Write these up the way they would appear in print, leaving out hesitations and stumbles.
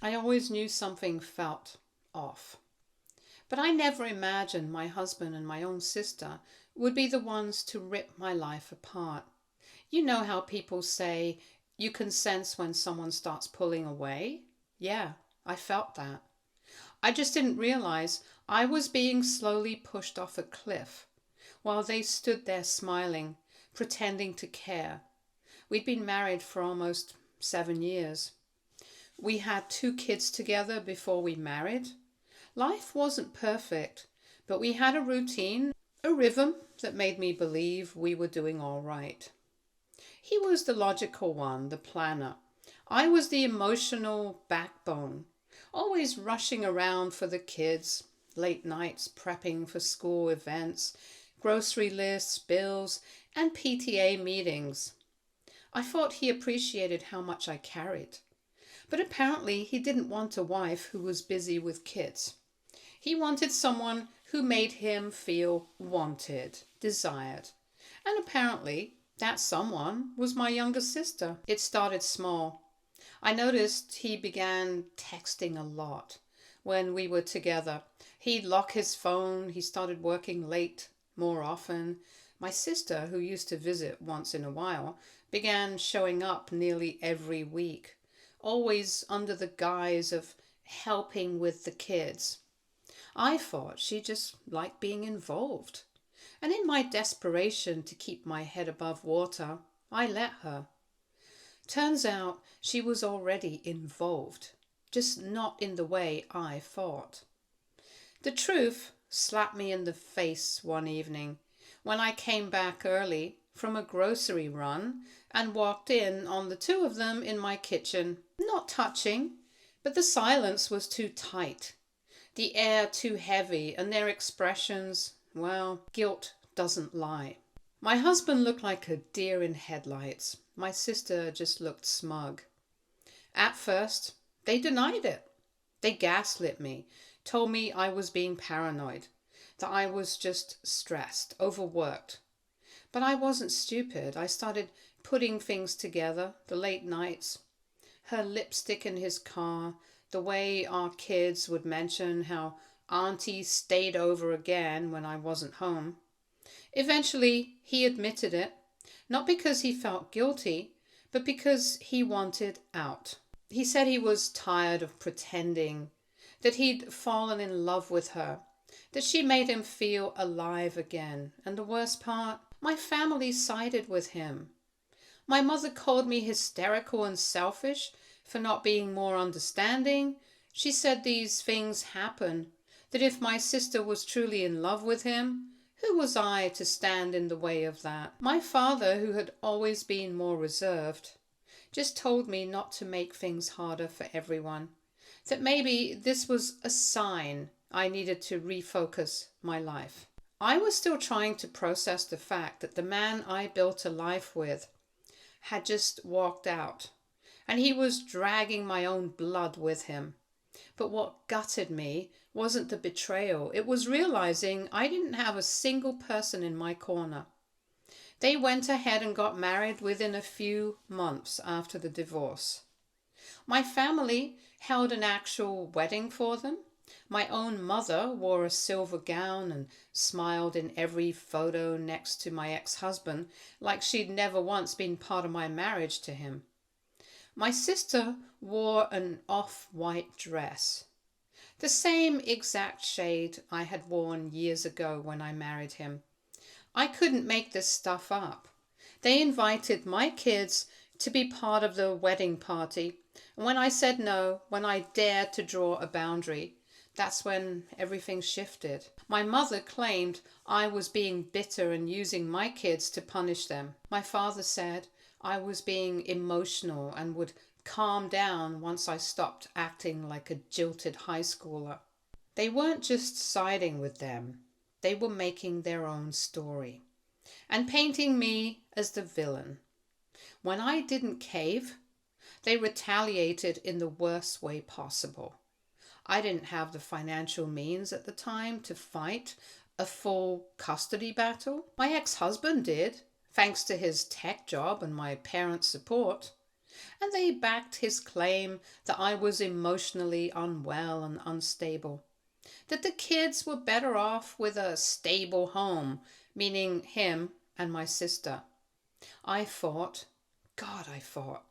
I always knew something felt off. But I never imagined my husband and my own sister would be the ones to rip my life apart. You know how people say you can sense when someone starts pulling away? Yeah, I felt that. I just didn't realize I was being slowly pushed off a cliff while they stood there smiling, pretending to care. We'd been married for almost 7 years. We had 2 kids together before we married. Life wasn't perfect, but we had a routine, a rhythm that made me believe we were doing all right. He was the logical one, the planner. I was the emotional backbone, always rushing around for the kids, late nights prepping for school events, grocery lists, bills, and PTA meetings. I thought he appreciated how much I carried. But apparently he didn't want a wife who was busy with kids. He wanted someone who made him feel wanted, desired. And apparently that someone was my younger sister. It started small. I noticed he began texting a lot when we were together. He'd lock his phone, he started working late more often. My sister, who used to visit once in a while, began showing up nearly every week, always under the guise of helping with the kids. I thought she just liked being involved. And in my desperation to keep my head above water, I let her. Turns out she was already involved, just not in the way I thought. The truth slapped me in the face one evening when I came back early from a grocery run and walked in on the two of them in my kitchen, not touching, but the silence was too tight, the air too heavy, and their expressions, well, guilt doesn't lie. My husband looked like a deer in headlights. My sister just looked smug. At first, they denied it. They gaslit me, told me I was being paranoid, that I was just stressed, overworked. But I wasn't stupid. I started putting things together, the late nights, her lipstick in his car, the way our kids would mention how Auntie stayed over again when I wasn't home. Eventually, he admitted it, not because he felt guilty, but because he wanted out. He said he was tired of pretending, that he'd fallen in love with her, that she made him feel alive again. And the worst part, my family sided with him. My mother called me hysterical and selfish for not being more understanding. She said these things happen, that if my sister was truly in love with him, who was I to stand in the way of that? My father, who had always been more reserved, just told me not to make things harder for everyone, that maybe this was a sign I needed to refocus my life. I was still trying to process the fact that the man I built a life with had just walked out, and he was dragging my own blood with him. But what gutted me wasn't the betrayal. It was realizing I didn't have a single person in my corner. They went ahead and got married within a few months after the divorce. My family held an actual wedding for them. My own mother wore a silver gown and smiled in every photo next to my ex-husband, like she'd never once been part of my marriage to him. My sister wore an off-white dress, the same exact shade I had worn years ago when I married him. I couldn't make this stuff up. They invited my kids to be part of the wedding party, and when I said no, when I dared to draw a boundary, that's when everything shifted. My mother claimed I was being bitter and using my kids to punish them. My father said I was being emotional and would calm down once I stopped acting like a jilted high schooler. They weren't just siding with them. They were making their own story and painting me as the villain. When I didn't cave, they retaliated in the worst way possible. I didn't have the financial means at the time to fight a full custody battle. My ex-husband did, thanks to his tech job and my parents' support. and they backed his claim that I was emotionally unwell and unstable, that the kids were better off with a stable home, meaning him and my sister. I fought. God, I fought.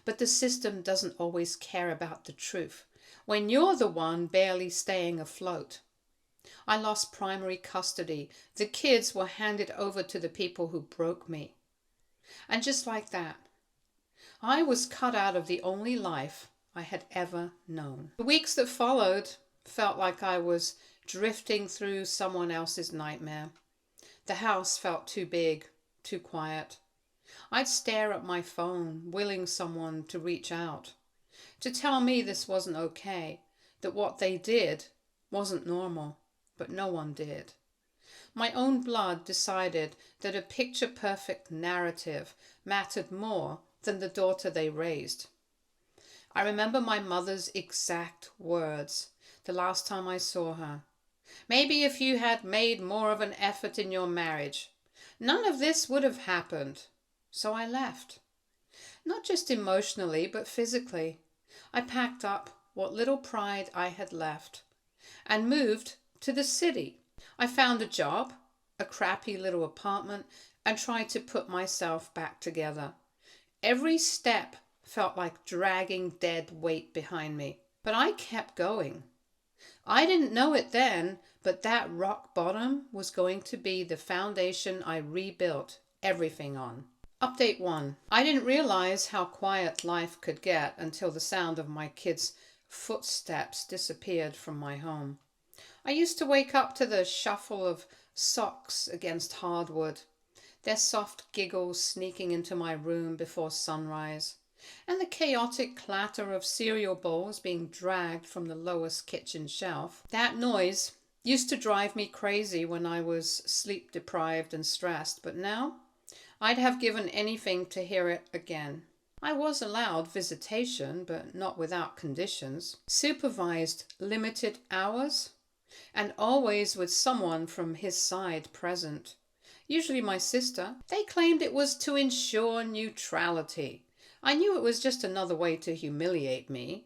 But the system doesn't always care about the truth when you're the one barely staying afloat. I lost primary custody. The kids were handed over to the people who broke me. And just like that, I was cut out of the only life I had ever known. The weeks that followed felt like I was drifting through someone else's nightmare. The house felt too big, too quiet. I'd stare at my phone, willing someone to reach out, to tell me this wasn't okay, that what they did wasn't normal, but no one did. My own blood decided that a picture-perfect narrative mattered more than the daughter they raised. I remember my mother's exact words the last time I saw her. Maybe if you had made more of an effort in your marriage, none of this would have happened. So I left. Not just emotionally, but physically. I packed up what little pride I had left and moved to the city. I found a job, a crappy little apartment, and tried to put myself back together. Every step felt like dragging dead weight behind me, but I kept going. I didn't know it then, but that rock bottom was going to be the foundation I rebuilt everything on. Update 1. I didn't realize how quiet life could get until the sound of my kids' footsteps disappeared from my home. I used to wake up to the shuffle of socks against hardwood, their soft giggles sneaking into my room before sunrise, and the chaotic clatter of cereal bowls being dragged from the lowest kitchen shelf. That noise used to drive me crazy when I was sleep deprived and stressed, but now I'd have given anything to hear it again. I was allowed visitation, but not without conditions. Supervised limited hours, and always with someone from his side present. Usually my sister. They claimed it was to ensure neutrality. I knew it was just another way to humiliate me.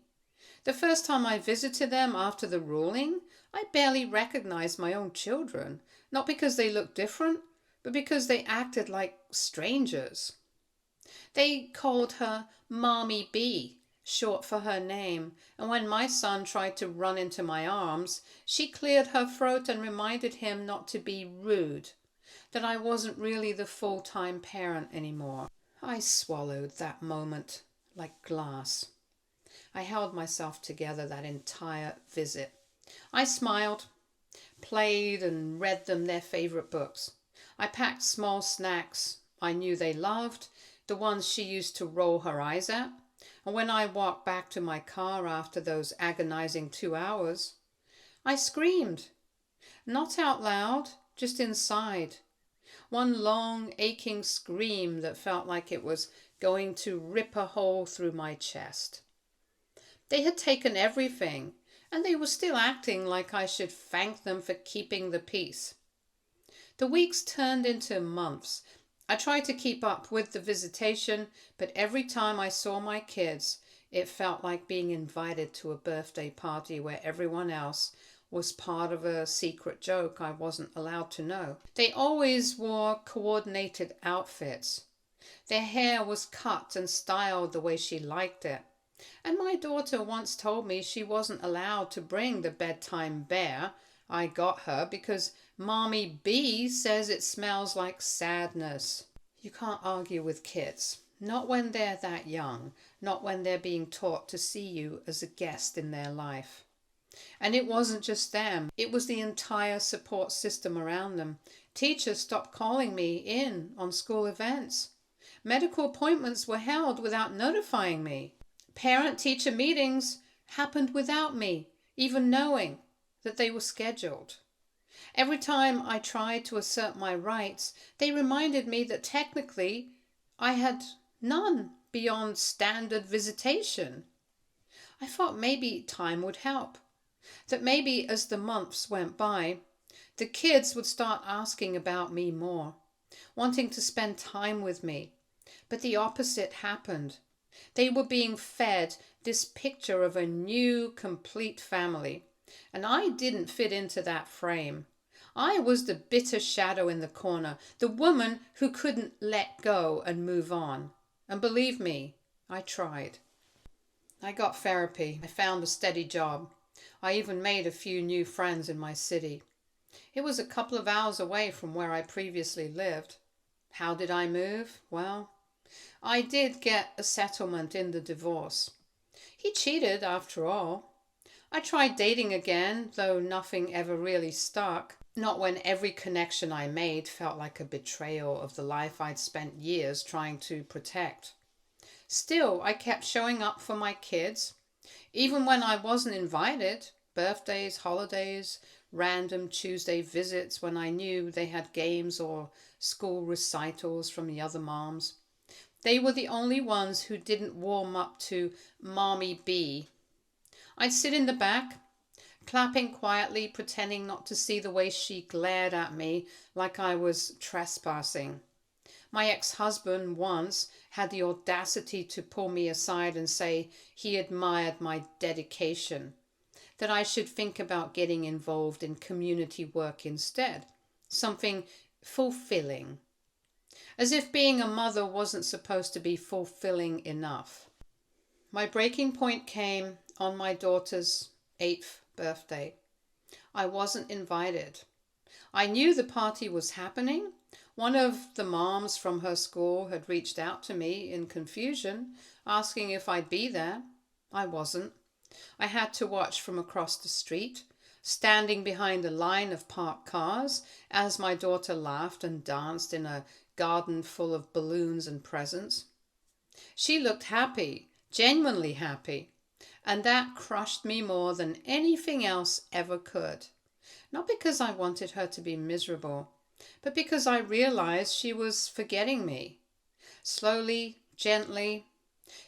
The first time I visited them after the ruling, I barely recognized my own children, not because they looked different, but because they acted like strangers. They called her Mommy B, short for her name, and when my son tried to run into my arms, she cleared her throat and reminded him not to be rude, that I wasn't really the full-time parent anymore. I swallowed that moment like glass. I held myself together that entire visit. I smiled, played and read them their favorite books. I packed small snacks I knew they loved, the ones she used to roll her eyes at. And when I walked back to my car after those agonizing 2 hours, I screamed. Not out loud, just inside. One long, aching scream that felt like it was going to rip a hole through my chest. They had taken everything, and they were still acting like I should thank them for keeping the peace. The weeks turned into months. I tried to keep up with the visitation, but every time I saw my kids, it felt like being invited to a birthday party where everyone else was part of a secret joke I wasn't allowed to know. They always wore coordinated outfits. Their hair was cut and styled the way she liked it. And my daughter once told me she wasn't allowed to bring the bedtime bear I got her because Mommy B says it smells like sadness. You can't argue with kids. Not when they're that young. Not when they're being taught to see you as a guest in their life. And it wasn't just them. It was the entire support system around them. Teachers stopped calling me in on school events. Medical appointments were held without notifying me. Parent-teacher meetings happened without me even knowing that they were scheduled. Every time I tried to assert my rights, they reminded me that technically I had none beyond standard visitation. I thought maybe time would help, that maybe as the months went by, the kids would start asking about me more, wanting to spend time with me. But the opposite happened. They were being fed this picture of a new, complete family, and I didn't fit into that frame. I was the bitter shadow in the corner, the woman who couldn't let go and move on. And believe me, I tried. I got therapy. I found a steady job. I even made a few new friends in my city. It was a couple of hours away from where I previously lived. How did I move? Well, I did get a settlement in the divorce. He cheated after all. I tried dating again, though nothing ever really stuck. Not when every connection I made felt like a betrayal of the life I'd spent years trying to protect. Still, I kept showing up for my kids, even when I wasn't invited. Birthdays, holidays, random Tuesday visits when I knew they had games or school recitals from the other moms. They were the only ones who didn't warm up to Mommy B. I'd sit in the back, clapping quietly, pretending not to see the way she glared at me like I was trespassing. My ex-husband once had the audacity to pull me aside and say he admired my dedication, that I should think about getting involved in community work instead, something fulfilling. As if being a mother wasn't supposed to be fulfilling enough. My breaking point came on my daughter's 8th birthday. I wasn't invited. I knew the party was happening. One of the moms from her school had reached out to me in confusion, asking if I'd be there. I wasn't. I had to watch from across the street, standing behind a line of parked cars as my daughter laughed and danced in a garden full of balloons and presents. She looked happy, genuinely happy, and that crushed me more than anything else ever could. Not because I wanted her to be miserable, but because I realized she was forgetting me. Slowly, gently,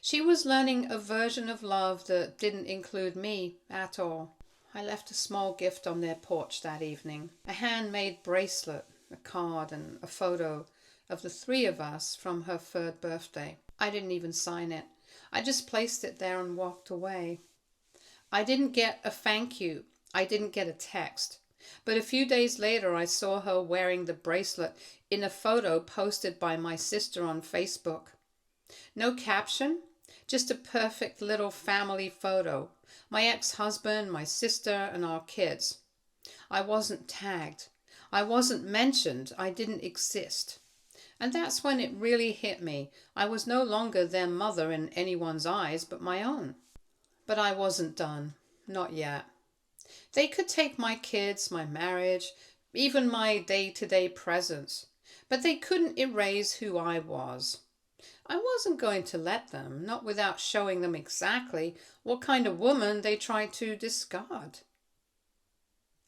she was learning a version of love that didn't include me at all. I left a small gift on their porch that evening, a handmade bracelet, a card, and a photo of the three of us from her 3rd birthday. I didn't even sign it. I just placed it there and walked away. I didn't get a thank you. I didn't get a text. But a few days later, I saw her wearing the bracelet in a photo posted by my sister on Facebook. No caption, just a perfect little family photo. My ex-husband, my sister, and our kids. I wasn't tagged. I wasn't mentioned. I didn't exist. And that's when it really hit me. I was no longer their mother in anyone's eyes but my own. But I wasn't done. Not yet. They could take my kids, my marriage, even my day-to-day presence, but they couldn't erase who I was. I wasn't going to let them, not without showing them exactly what kind of woman they tried to discard.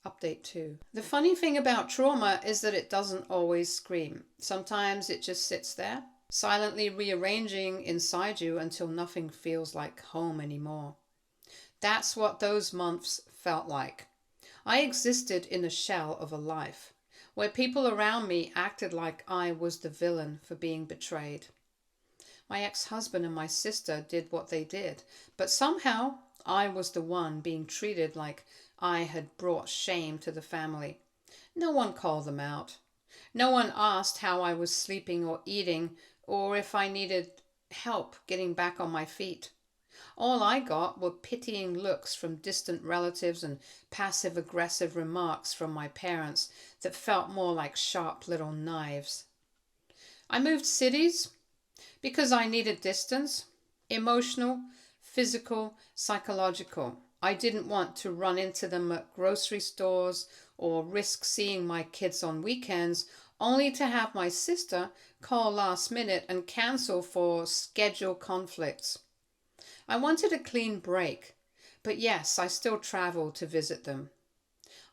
Update 2. The funny thing about trauma is that it doesn't always scream. Sometimes it just sits there, silently rearranging inside you until nothing feels like home anymore. That's what those months felt like. I existed in a shell of a life, where people around me acted like I was the villain for being betrayed. My ex-husband and my sister did what they did, but somehow I was the one being treated like I had brought shame to the family. No one called them out. No one asked how I was sleeping or eating, or if I needed help getting back on my feet. All I got were pitying looks from distant relatives and passive-aggressive remarks from my parents that felt more like sharp little knives. I moved cities because I needed distance, emotional, physical, psychological. I didn't want to run into them at grocery stores or risk seeing my kids on weekends only to have my sister call last minute and cancel for schedule conflicts. I wanted a clean break, but yes, I still traveled to visit them.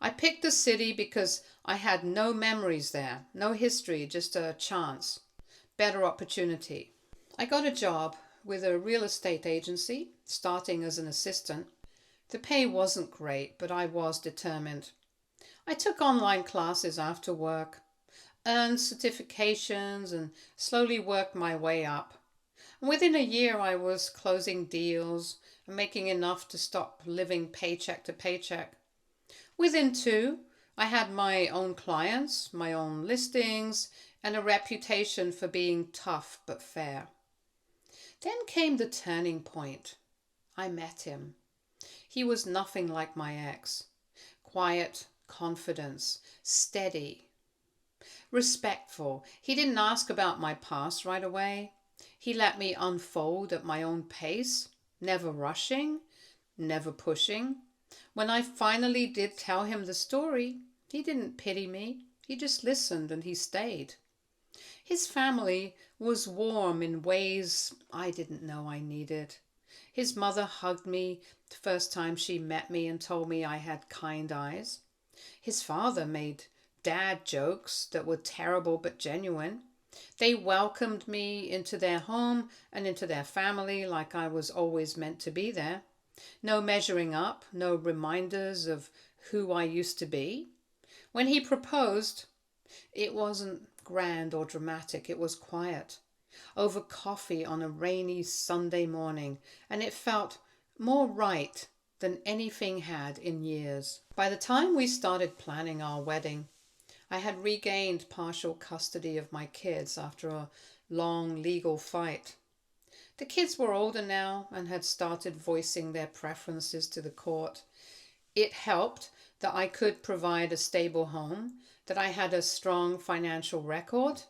I picked the city because I had no memories there, no history, just a chance, better opportunity. I got a job with a real estate agency, starting as an assistant. The pay wasn't great, but I was determined. I took online classes after work, earned certifications, and slowly worked my way up. Within a year, I was closing deals and making enough to stop living paycheck to paycheck. Within two, I had my own clients, my own listings, and a reputation for being tough but fair. Then came the turning point. I met him. He was nothing like my ex. Quiet, confidence, steady, respectful. He didn't ask about my past right away. He let me unfold at my own pace, never rushing, never pushing. When I finally did tell him the story, he didn't pity me. He just listened and he stayed. His family was warm in ways I didn't know I needed. His mother hugged me the first time she met me and told me I had kind eyes. His father made dad jokes that were terrible but genuine. They welcomed me into their home and into their family like I was always meant to be there. No measuring up, no reminders of who I used to be. When he proposed, it wasn't grand or dramatic, it was quiet, over coffee on a rainy Sunday morning, and it felt more right than anything had in years. By the time we started planning our wedding, I had regained partial custody of my kids after a long legal fight. The kids were older now and had started voicing their preferences to the court. It helped that I could provide a stable home, that I had a strong financial record,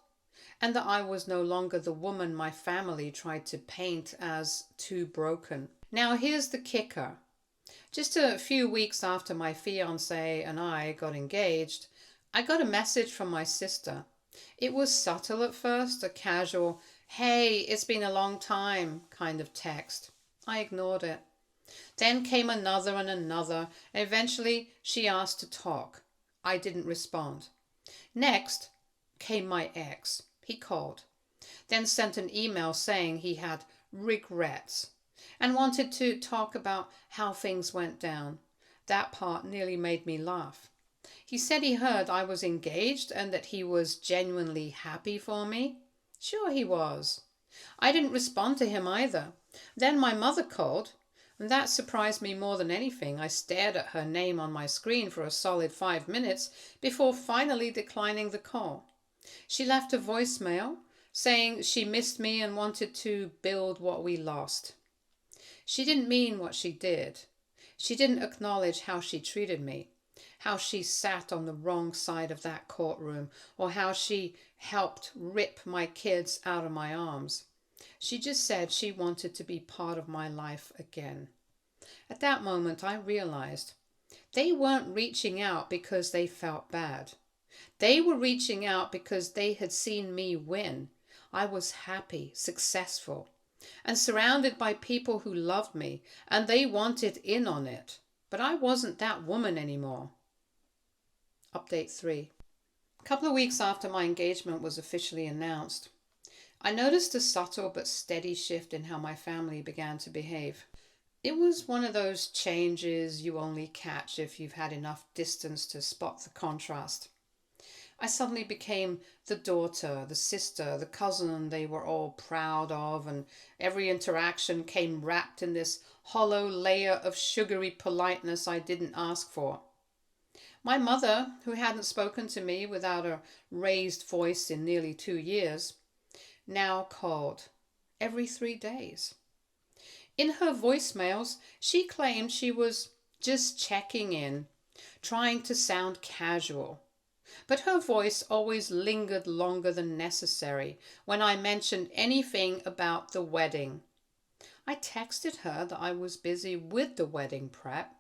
and that I was no longer the woman my family tried to paint as too broken. Now here's the kicker. Just a few weeks after my fiancé and I got engaged, I got a message from my sister. It was subtle at first, a casual, "Hey, it's been a long time" kind of text. I ignored it. Then came another and another, and eventually she asked to talk. I didn't respond. Next came my ex. He called, then sent an email saying he had regrets and wanted to talk about how things went down. That part nearly made me laugh. He said he heard I was engaged and that he was genuinely happy for me. Sure he was. I didn't respond to him either. Then my mother called, and that surprised me more than anything. I stared at her name on my screen for a solid 5 minutes before finally declining the call. She left a voicemail saying she missed me and wanted to build what we lost. She didn't mean what she did. She didn't acknowledge how she treated me, how she sat on the wrong side of that courtroom, or how she helped rip my kids out of my arms. She just said she wanted to be part of my life again. At that moment, I realized they weren't reaching out because they felt bad. They were reaching out because they had seen me win. I was happy, successful, and surrounded by people who loved me, and they wanted in on it. But I wasn't that woman anymore. Update 3. A couple of weeks after my engagement was officially announced, I noticed a subtle but steady shift in how my family began to behave. It was one of those changes you only catch if you've had enough distance to spot the contrast. I suddenly became the daughter, the sister, the cousin they were all proud of, and every interaction came wrapped in this hollow layer of sugary politeness I didn't ask for. My mother, who hadn't spoken to me without a raised voice in nearly 2 years, now called every 3 days. In her voicemails, she claimed she was just checking in, trying to sound casual. But her voice always lingered longer than necessary when I mentioned anything about the wedding. I texted her that I was busy with the wedding prep.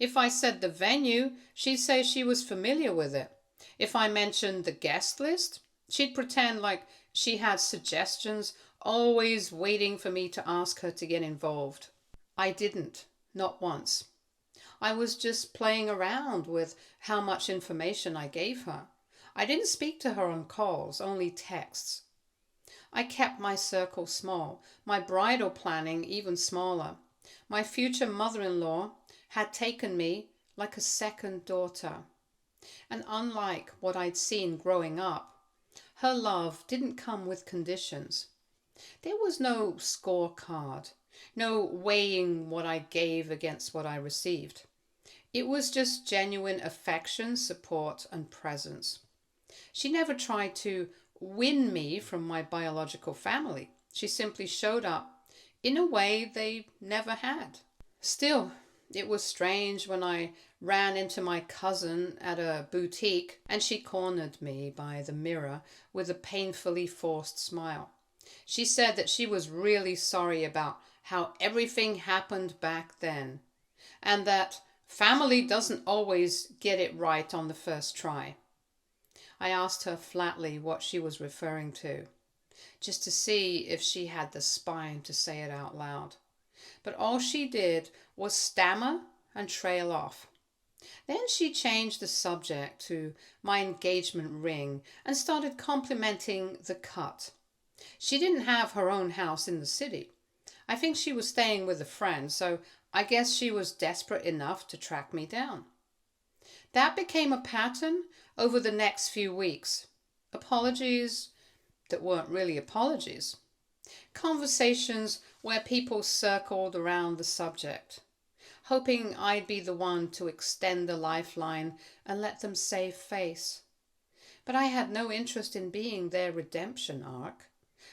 If I said the venue, she'd say she was familiar with it. If I mentioned the guest list, she'd pretend like she had suggestions, always waiting for me to ask her to get involved. I didn't, not once. I was just playing around with how much information I gave her. I didn't speak to her on calls, only texts. I kept my circle small, my bridal planning even smaller. My future mother-in-law had taken me like a second daughter. And unlike what I'd seen growing up, her love didn't come with conditions. There was no scorecard, no weighing what I gave against what I received. It was just genuine affection, support, and presence. She never tried to win me from my biological family. She simply showed up in a way they never had. Still, it was strange when I ran into my cousin at a boutique and she cornered me by the mirror with a painfully forced smile. She said that she was really sorry about how everything happened back then and that family doesn't always get it right on the first try. I asked her flatly what she was referring to, just to see if she had the spine to say it out loud. But all she did was stammer and trail off. Then she changed the subject to my engagement ring and started complimenting the cut. She didn't have her own house in the city. I think she was staying with a friend, so I guess she was desperate enough to track me down. That became a pattern over the next few weeks. Apologies that weren't really apologies. Conversations where people circled around the subject, hoping I'd be the one to extend the lifeline and let them save face. But I had no interest in being their redemption arc.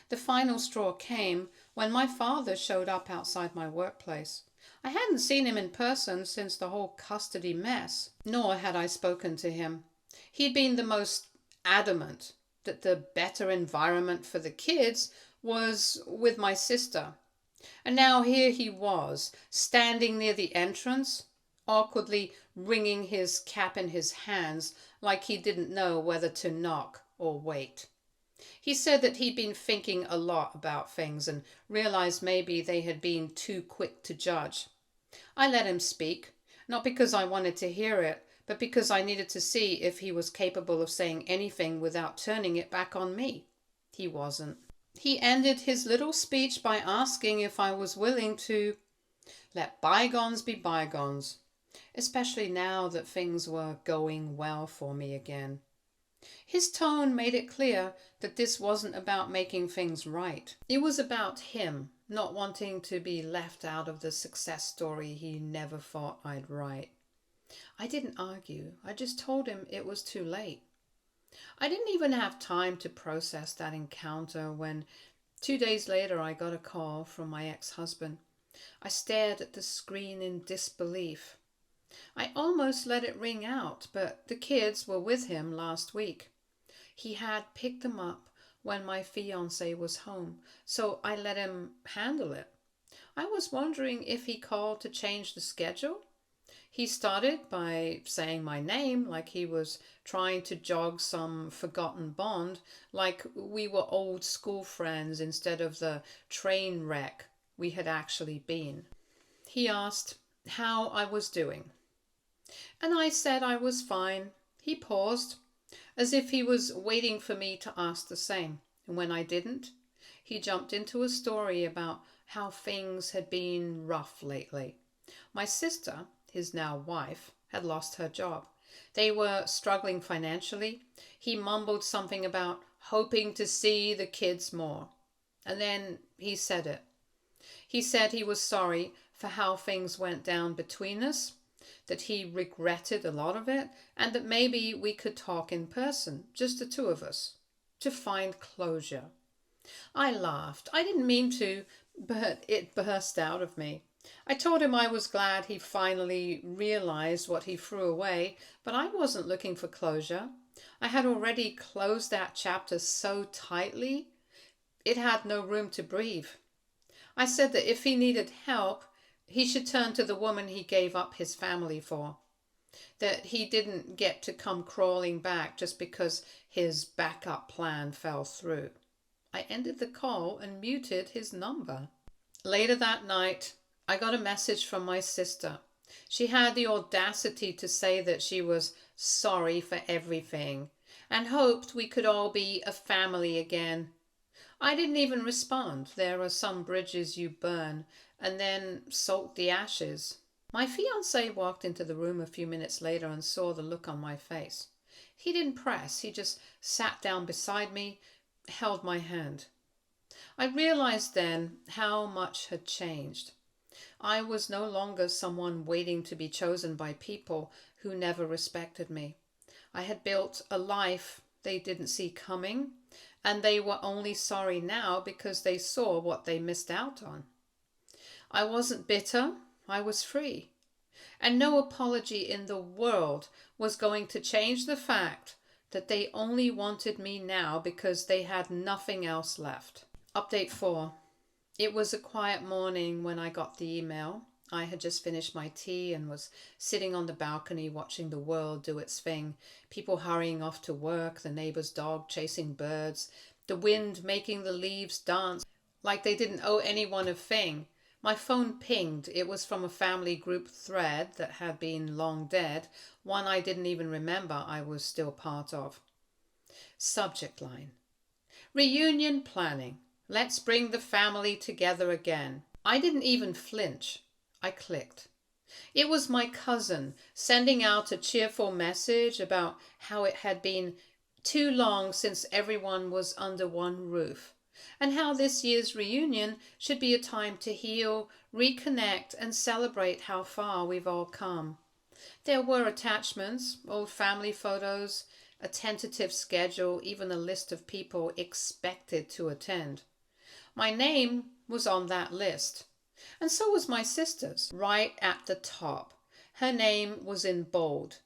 The final straw came when my father showed up outside my workplace. I hadn't seen him in person since the whole custody mess, nor had I spoken to him. He'd been the most adamant that the better environment for the kids was with my sister. And now here he was, standing near the entrance, awkwardly wringing his cap in his hands like he didn't know whether to knock or wait. He said that he'd been thinking a lot about things and realized maybe they had been too quick to judge. I let him speak, not because I wanted to hear it, but because I needed to see if he was capable of saying anything without turning it back on me. He wasn't. He ended his little speech by asking if I was willing to let bygones be bygones, especially now that things were going well for me again. His tone made it clear that this wasn't about making things right. It was about him not wanting to be left out of the success story he never thought I'd write. I didn't argue. I just told him it was too late. I didn't even have time to process that encounter when 2 days later I got a call from my ex-husband. I stared at the screen in disbelief. I almost let it ring out, but the kids were with him last week. He had picked them up when my fiancé was home, so I let him handle it. I was wondering if he called to change the schedule. He started by saying my name like he was trying to jog some forgotten bond, like we were old school friends instead of the train wreck we had actually been. He asked how I was doing, and I said I was fine. He paused, as if he was waiting for me to ask the same, and when I didn't, he jumped into a story about how things had been rough lately. My sister, his now wife, had lost her job. They were struggling financially. He mumbled something about hoping to see the kids more. And then he said it. He said he was sorry for how things went down between us, that he regretted a lot of it, and that maybe we could talk in person, just the two of us, to find closure. I laughed. I didn't mean to, but it burst out of me. I told him I was glad he finally realized what he threw away, but I wasn't looking for closure. I had already closed that chapter so tightly, it had no room to breathe. I said that if he needed help, he should turn to the woman he gave up his family for. That he didn't get to come crawling back just because his backup plan fell through. I ended the call and muted his number. Later that night, I got a message from my sister. She had the audacity to say that she was sorry for everything and hoped we could all be a family again. I didn't even respond. There are some bridges you burn and then salt the ashes. My fiancé walked into the room a few minutes later and saw the look on my face. He didn't press. He just sat down beside me, held my hand. I realized then how much had changed. I was no longer someone waiting to be chosen by people who never respected me. I had built a life they didn't see coming, and they were only sorry now because they saw what they missed out on. I wasn't bitter, I was free. And no apology in the world was going to change the fact that they only wanted me now because they had nothing else left. Update 4. It was a quiet morning when I got the email. I had just finished my tea and was sitting on the balcony watching the world do its thing. People hurrying off to work, the neighbor's dog chasing birds, the wind making the leaves dance like they didn't owe anyone a thing. My phone pinged. It was from a family group thread that had been long dead, one I didn't even remember I was still part of. Subject line: reunion planning. Let's bring the family together again. I didn't even flinch. I clicked. It was my cousin sending out a cheerful message about how it had been too long since everyone was under one roof, and how this year's reunion should be a time to heal, reconnect, and celebrate how far we've all come. There were attachments, old family photos, a tentative schedule, even a list of people expected to attend. My name was on that list, and so was my sister's, right at the top. Her name was in bold.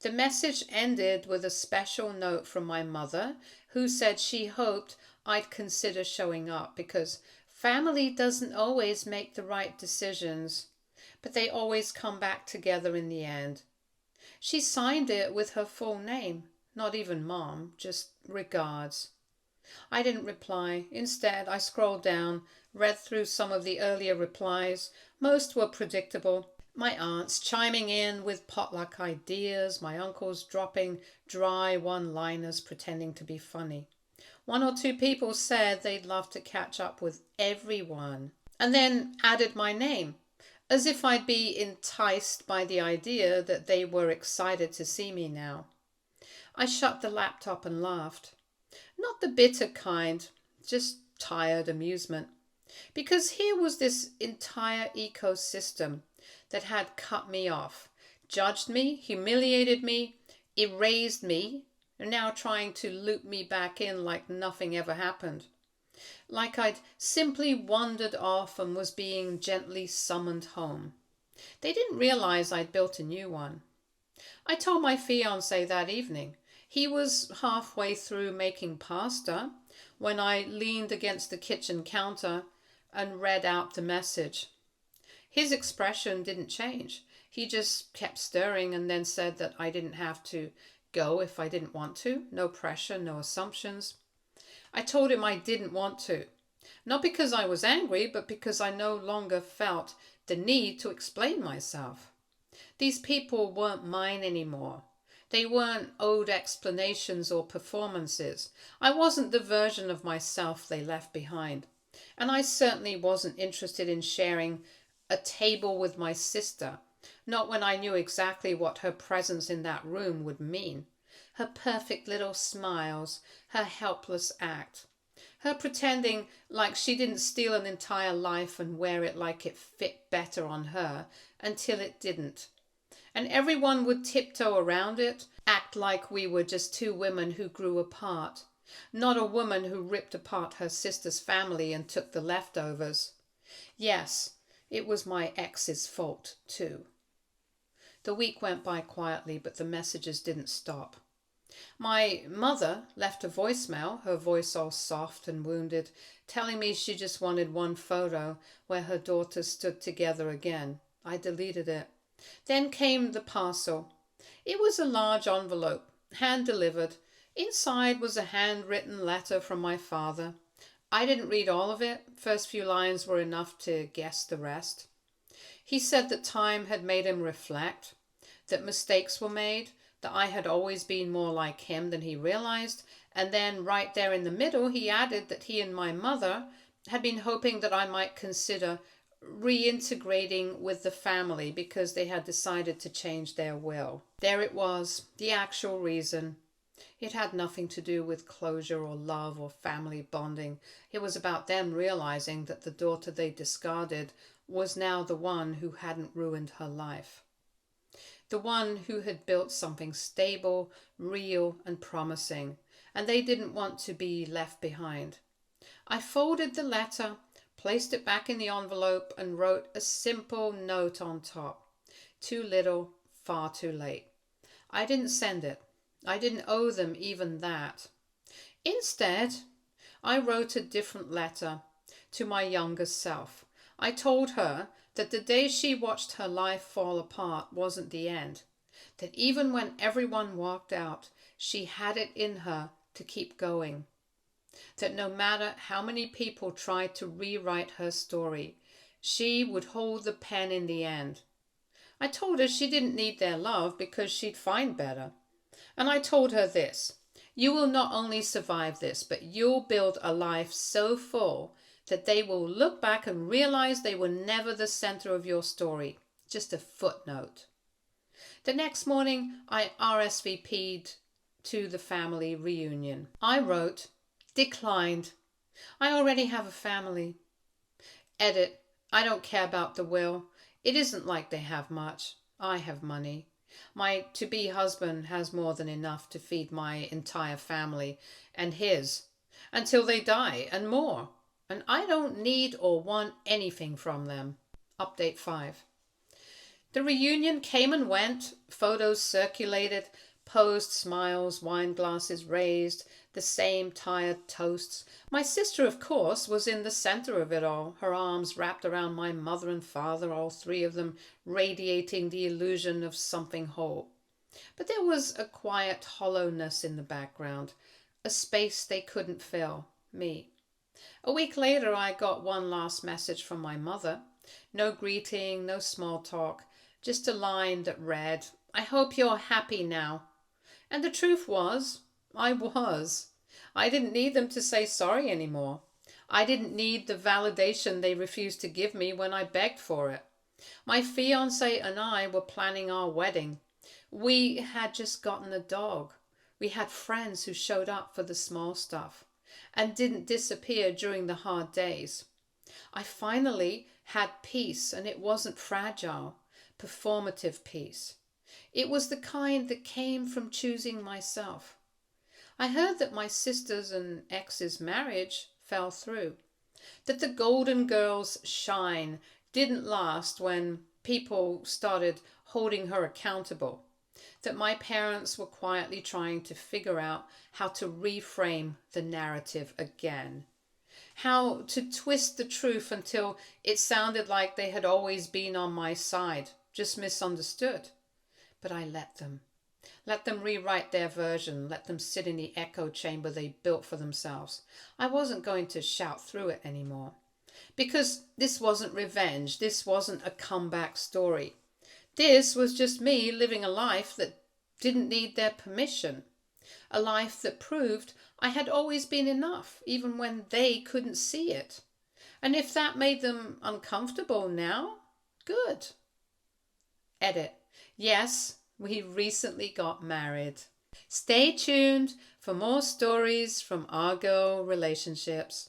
The message ended with a special note from my mother, who said she hoped I'd consider showing up because family doesn't always make the right decisions, but they always come back together in the end. She signed it with her full name, not even Mom, just regards. I didn't reply. Instead, I scrolled down, read through some of the earlier replies. Most were predictable. My aunts chiming in with potluck ideas, my uncles dropping dry one-liners pretending to be funny. One or two people said they'd love to catch up with everyone, and then added my name, as if I'd be enticed by the idea that they were excited to see me now. I shut the laptop and laughed. Not the bitter kind, just tired amusement. Because here was this entire ecosystem that had cut me off, judged me, humiliated me, erased me, and now trying to loop me back in like nothing ever happened. Like I'd simply wandered off and was being gently summoned home. They didn't realize I'd built a new one. I told my fiancé that evening. He was halfway through making pasta when I leaned against the kitchen counter and read out the message. His expression didn't change. He just kept stirring and then said that I didn't have to go if I didn't want to. No pressure, no assumptions. I told him I didn't want to. Not because I was angry, but because I no longer felt the need to explain myself. These people weren't mine anymore. They weren't owed explanations or performances. I wasn't the version of myself they left behind. And I certainly wasn't interested in sharing a table with my sister, not when I knew exactly what her presence in that room would mean. Her perfect little smiles, her helpless act, her pretending like she didn't steal an entire life and wear it like it fit better on her until it didn't. And everyone would tiptoe around it, act like we were just two women who grew apart, not a woman who ripped apart her sister's family and took the leftovers. Yes, it was my ex's fault too. The week went by quietly, but the messages didn't stop. My mother left a voicemail, her voice all soft and wounded, telling me she just wanted one photo where her daughters stood together again. I deleted it. Then came the parcel. It was a large envelope, hand-delivered. Inside was a handwritten letter from my father. I didn't read all of it. First few lines were enough to guess the rest. He said that time had made him reflect, that mistakes were made, that I had always been more like him than he realized, and then right there in the middle he added that he and my mother had been hoping that I might consider reintegrating with the family because they had decided to change their will. There it was, the actual reason. It had nothing to do with closure or love or family bonding. It was about them realizing that the daughter they discarded was now the one who hadn't ruined her life. The one who had built something stable, real, and promising, and they didn't want to be left behind. I folded the letter, placed it back in the envelope, and wrote a simple note on top. Too little, far too late. I didn't send it. I didn't owe them even that. Instead, I wrote a different letter to my younger self. I told her that the day she watched her life fall apart wasn't the end, that even when everyone walked out, she had it in her to keep going, that no matter how many people tried to rewrite her story, she would hold the pen in the end. I told her she didn't need their love because she'd find better. And I told her this: you will not only survive this, but you'll build a life so full that they will look back and realize they were never the center of your story, just a footnote. The next morning, I RSVP'd to the family reunion. I wrote, declined. I already have a family. Edit, I don't care about the will. It isn't like they have much. I have money. My to-be husband has more than enough to feed my entire family and his until they die and more. And I don't need or want anything from them. Update 5. The reunion came and went. Photos circulated. Posed smiles, wine glasses raised, the same tired toasts. My sister, of course, was in the center of it all, her arms wrapped around my mother and father, all three of them radiating the illusion of something whole. But there was a quiet hollowness in the background, a space they couldn't fill, me. A week later, I got one last message from my mother. No greeting, no small talk, just a line that read, I hope you're happy now. And the truth was, I was. I didn't need them to say sorry anymore. I didn't need the validation they refused to give me when I begged for it. My fiancé and I were planning our wedding. We had just gotten a dog. We had friends who showed up for the small stuff and didn't disappear during the hard days. I finally had peace, and it wasn't fragile, performative peace. It was the kind that came from choosing myself. I heard that my sister's and ex's marriage fell through, that the Golden Girl's shine didn't last when people started holding her accountable, that my parents were quietly trying to figure out how to reframe the narrative again, how to twist the truth until it sounded like they had always been on my side, just misunderstood. But I let them rewrite their version, let them sit in the echo chamber they built for themselves. I wasn't going to shout through it anymore. Because this wasn't revenge, this wasn't a comeback story. This was just me living a life that didn't need their permission. A life that proved I had always been enough, even when they couldn't see it. And if that made them uncomfortable now, good. Edit. Yes, we recently got married. Stay tuned for more stories from our girl relationships.